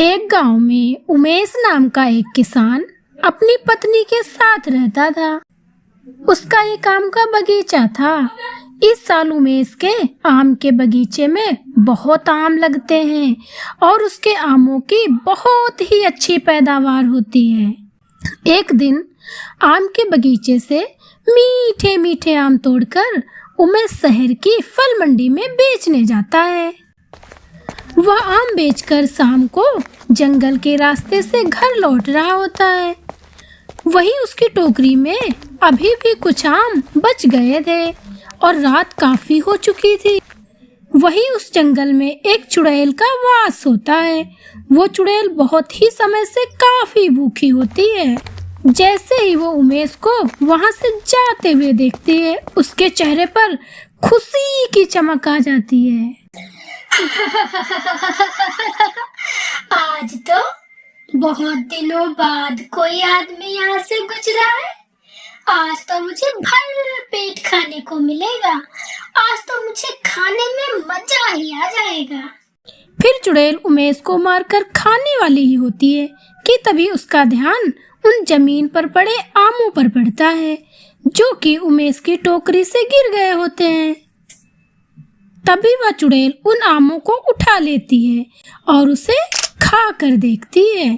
एक गांव में उमेश नाम का एक किसान अपनी पत्नी के साथ रहता था। उसका एक आम का बगीचा था। इस साल उमेश के आम के बगीचे में बहुत आम लगते हैं और उसके आमों की बहुत ही अच्छी पैदावार होती है। एक दिन आम के बगीचे से मीठे मीठे आम तोड़कर उमेश शहर की फल मंडी में बेचने जाता है। वह आम बेचकर शाम को जंगल के रास्ते से घर लौट रहा होता है। वहीं उसकी टोकरी में अभी भी कुछ आम बच गए थे और रात काफी हो चुकी थी। वहीं उस जंगल में एक चुड़ैल का वास होता है। वो चुड़ैल बहुत ही समय से काफी भूखी होती है। जैसे ही वो उमेश को वहां से जाते हुए देखती है, उसके चेहरे पर खुशी की चमक आ जाती है। आज तो बहुत दिनों बाद कोई आदमी यहाँ से गुजरा है। आज तो मुझे भर पेट खाने को मिलेगा। आज तो मुझे खाने में मजा ही आ जाएगा। फिर चुड़ैल उमेश को मारकर खाने वाली ही होती है कि तभी उसका ध्यान उन जमीन पर पड़े आमों पर पड़ता है जो कि उमेश की टोकरी से गिर गए होते हैं। तभी वह चुड़ैल उन आमों को उठा लेती है और उसे खा कर देखती है।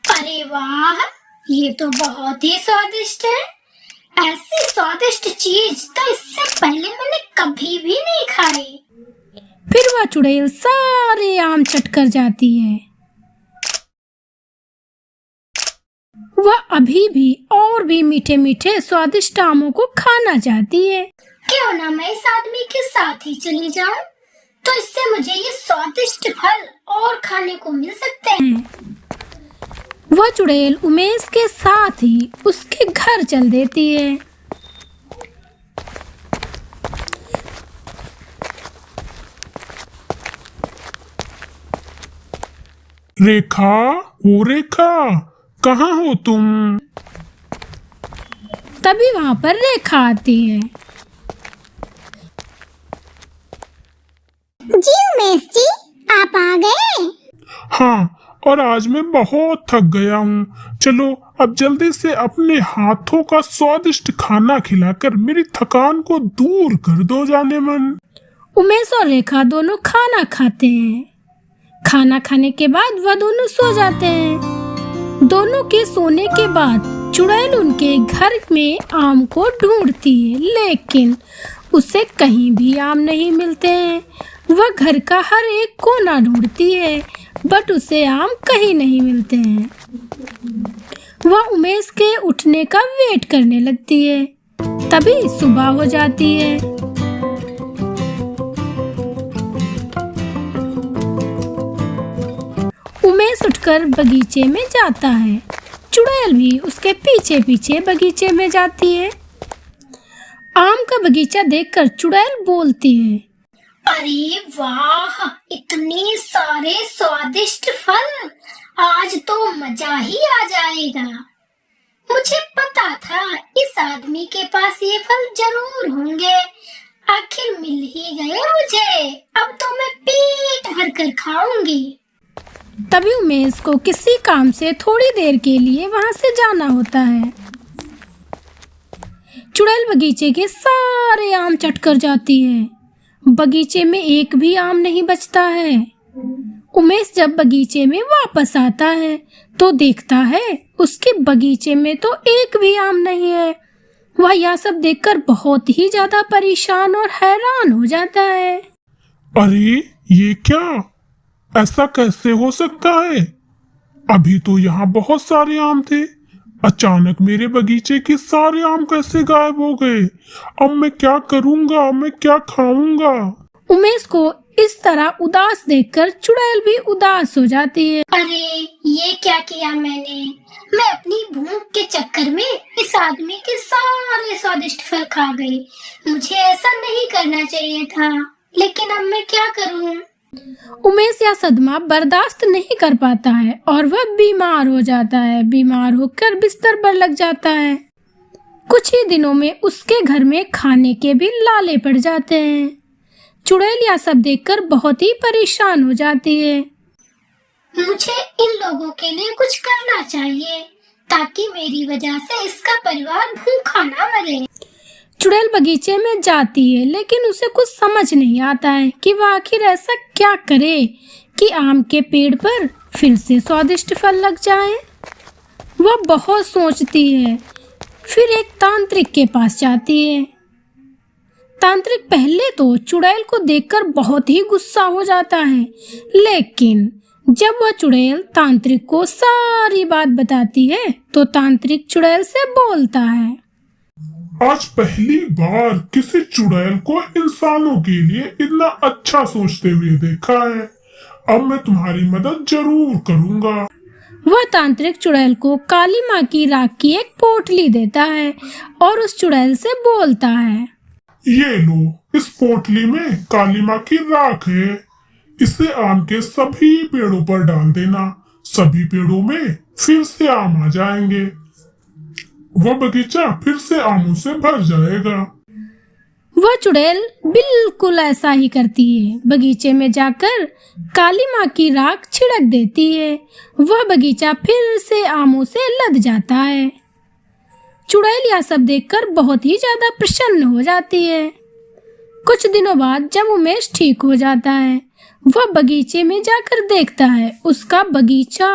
अरे वाह, ये तो बहुत ही स्वादिष्ट है। ऐसी स्वादिष्ट चीज तो इससे पहले मैंने कभी भी नहीं खाई। फिर वह चुड़ैल सारे आम चटकर जाती है। वह अभी भी और भी मीठे मीठे स्वादिष्ट आमों को खाना चाहती है। क्यों ना मैं इस आदमी के साथ ही चली जाऊं, तो इससे मुझे ये स्वादिष्ट फल और खाने को मिल सकते हैं। वह चुड़ैल उमेश के साथ ही उसके घर चल देती है। रेखा, ओ रेखा, कहाँ हो तुम? तभी वहाँ पर रेखा आती है। जी उमेश जी, आप आ गए? हाँ, और आज मैं बहुत थक गया हूँ। चलो अब जल्दी से अपने हाथों का स्वादिष्ट खाना खिलाकर मेरी थकान को दूर कर दो जाने मन। उमेश और रेखा दोनों खाना खाते हैं। खाना खाने के बाद वह दोनों सो जाते हैं। दोनों के सोने के बाद चुड़ैल उनके घर में आम को ढूंढती है, लेकिन उसे कहीं भी आम नहीं मिलते हैं। वह घर का हर एक कोना ढूंढती है, बट उसे आम कहीं नहीं मिलते हैं। वह उमेश के उठने का वेट करने लगती है। तभी सुबह हो जाती है। उमेश उठकर बगीचे में जाता है। चुड़ैल भी उसके पीछे पीछे बगीचे में जाती है। आम का बगीचा देखकर चुड़ैल बोलती है, अरे वाह, इतने सारे स्वादिष्ट फल, आज तो मजा ही आ जाएगा। मुझे पता था इस आदमी के पास ये फल जरूर होंगे। आखिर मिल ही गए मुझे। अब तो मैं पेट भर कर खाऊंगी। तभी उमेश को किसी काम से थोड़ी देर के लिए वहां से जाना होता है। चुड़ैल बगीचे के सारे आम चटकर जाती है। बगीचे में एक भी आम नहीं बचता है। उमेश जब बगीचे में वापस आता है तो देखता है उसके बगीचे में तो एक भी आम नहीं है। वह यह सब देखकर बहुत ही ज्यादा परेशान और हैरान हो जाता है। अरे ये क्या? ऐसा कैसे हो सकता है? अभी तो यहाँ बहुत सारे आम थे। अचानक मेरे बगीचे के सारे आम कैसे गायब हो गए? अब मैं क्या करूँगा? मैं क्या खाऊंगा? उमेश को इस तरह उदास देखकर चुड़ैल भी उदास हो जाती है। अरे ये क्या किया मैंने? मैं अपनी भूख के चक्कर में इस आदमी के सारे स्वादिष्ट फल खा गई। मुझे ऐसा नहीं करना चाहिए था, लेकिन अब मैं क्या करूं? उमेश यह सदमा बर्दाश्त नहीं कर पाता है और वह बीमार हो जाता है। बीमार होकर बिस्तर पर लग जाता है। कुछ ही दिनों में उसके घर में खाने के भी लाले पड़ जाते हैं। चुड़ैल यह सब देखकर बहुत ही परेशान हो जाती है। मुझे इन लोगों के लिए कुछ करना चाहिए ताकि मेरी वजह से इसका परिवार भूखा ना मरे। चुड़ैल बगीचे में जाती है, लेकिन उसे कुछ समझ नहीं आता है कि वह आखिर ऐसा क्या करे कि आम के पेड़ पर फिर से स्वादिष्ट फल लग जाए। वह बहुत सोचती है, फिर एक तांत्रिक के पास जाती है। तांत्रिक पहले तो चुड़ैल को देखकर बहुत ही गुस्सा हो जाता है, लेकिन जब वह चुड़ैल तांत्रिक को सारी बात बताती है तो तांत्रिक चुड़ैल से बोलता है, आज पहली बार किसी चुड़ैल को इंसानों के लिए इतना अच्छा सोचते हुए देखा है। अब मैं तुम्हारी मदद जरूर करूंगा। वह तांत्रिक चुड़ैल को काली माँ की राख की एक पोटली देता है और उस चुड़ैल से बोलता है, ये लो, इस पोटली में काली माँ की राख है। इसे आम के सभी पेड़ों पर डाल देना। सभी पेड़ों में फिर से आम आ जाएंगे। वह बगीचा फिर से आमों से भर जाएगा। वह चुड़ैल बिल्कुल ऐसा ही करती है। बगीचे में जाकर काली माँ की राख छिड़क देती है। वह बगीचा फिर से आमों से लद जाता है। चुड़ैल यह सब देखकर बहुत ही ज्यादा प्रसन्न हो जाती है। कुछ दिनों बाद जब उमेश ठीक हो जाता है, वह बगीचे में जाकर देखता है उसका बगीचा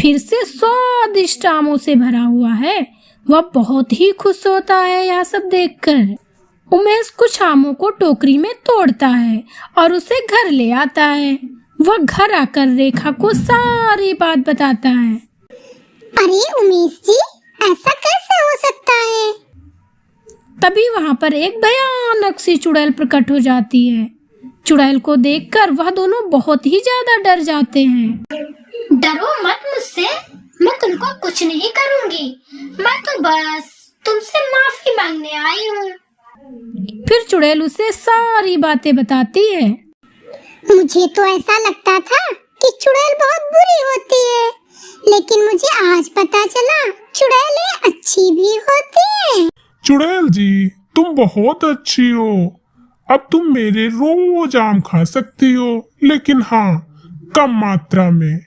फिर से स्वादिष्ट आमों से भरा हुआ है। वह बहुत ही खुश होता है यह सब देखकर। उमेश कुछ आमों को टोकरी में तोड़ता है और उसे घर ले आता है। वह घर आकर रेखा को सारी बात बताता है। अरे उमेश जी, ऐसा कैसे हो सकता है? तभी वहाँ पर एक भयानक सी चुड़ैल प्रकट हो जाती है। चुड़ैल को देखकर वह दोनों बहुत ही ज्यादा डर जाते हैं। डरो मत मुझसे, मैं तुमको कुछ नहीं करूंगी। मैं तो बस तुमसे माफी मांगने आई हूँ। फिर चुड़ैल उसे सारी बातें बताती है। मुझे तो ऐसा लगता था कि चुड़ैल बहुत बुरी होती है, लेकिन मुझे आज पता चला चुड़ैलें अच्छी भी होती हैं। चुड़ैल जी, तुम बहुत अच्छी हो। अब तुम मेरे रोज आम खा सकती हो, लेकिन हाँ, कम मात्रा में।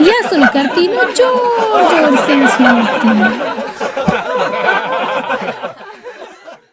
यह सुनकर तीनों जोर जोर से हंसने लगते हैं।